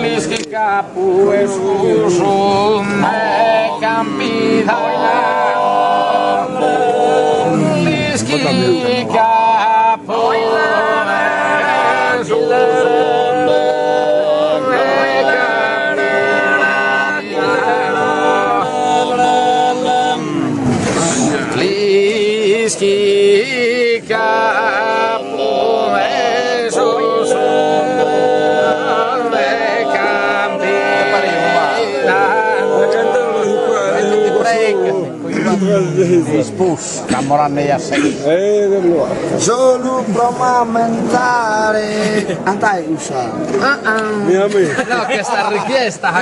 Liski kapu esusun me kampida Liski kapu esusun me kampida Liski kapu Spus, Camoranne e Assai. Solo promamentare. Antai usa. No, che sta richiesta.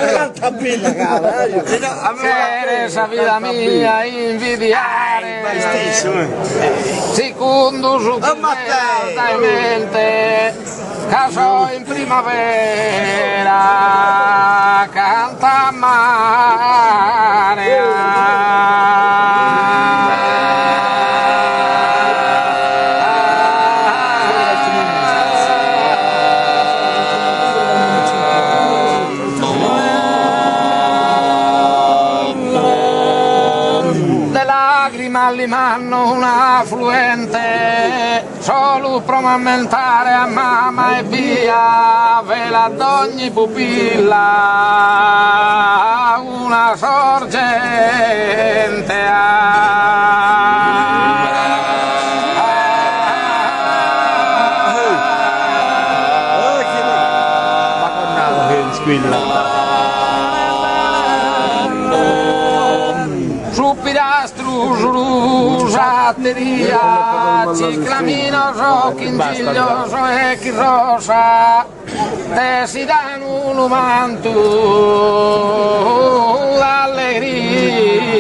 Teresa vita mia invidiare. Secondo su mente. Caso in primavera canta mare. Limanno un affluente solo promamentare a mamma e via vela d'ogni pupilla una sorgente ciclaminoso, quingiglioso e chi rosa te si danno un manto d'allegria.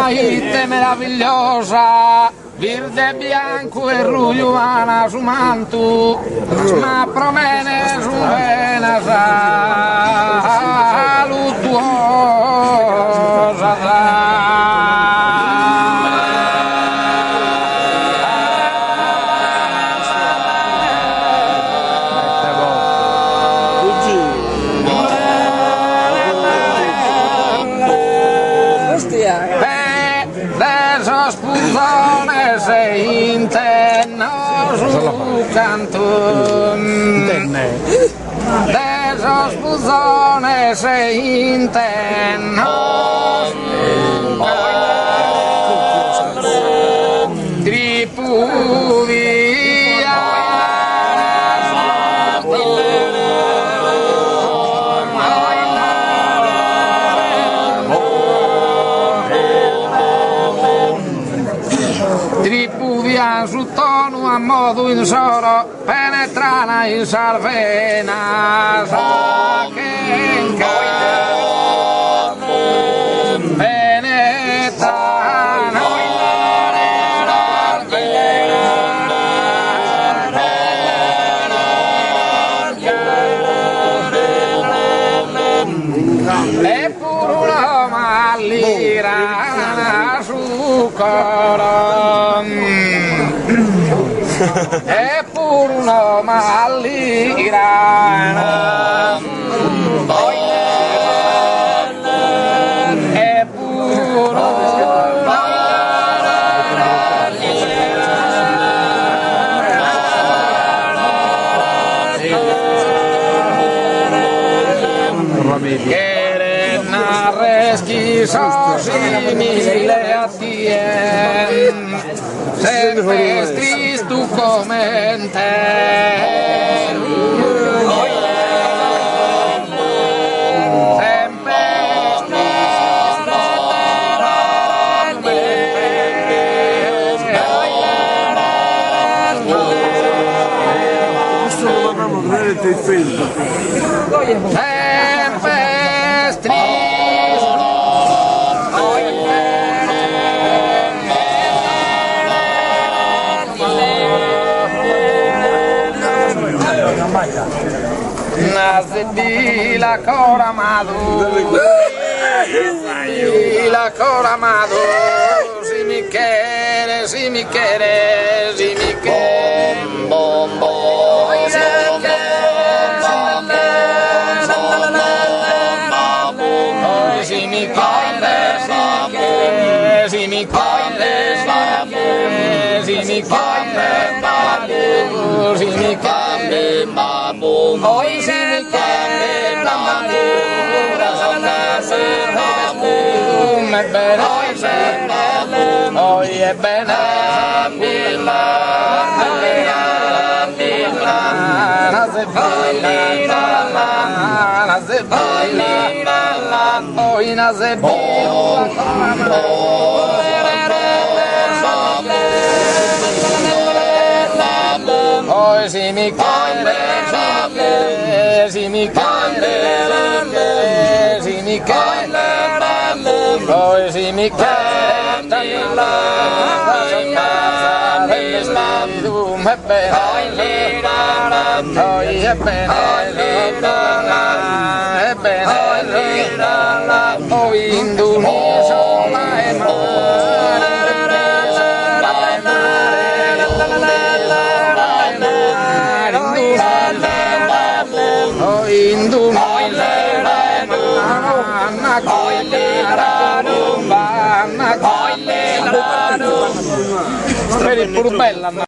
Ite meravigliosa, verde, bianco e rugliuana su manto, ma promene su vena luttuosa. Se intenno su canton Deso spuzone se intenno su canton Tripudia Tripudia su tono a modo insoro penetrana in salvena sa che in penetrana e pure una mallirana su coro e pure una mallirana e pure che narreschi so simile a tien sempre stris tu come te Nasedi la cora madu, la cora madu, si mi quiere, si mi quiere, si mi quiere, bom bom, si mi quiere, si mi quiere, si mi quiere, si mi quiere, oi si mi quiere, me bene, oi è bene, oi oi si mi quiere, si mi quiere, si mi quiere, oi si mi quiere, tu me bene, oi è bene, oi Indonesia mai Vedi pur bella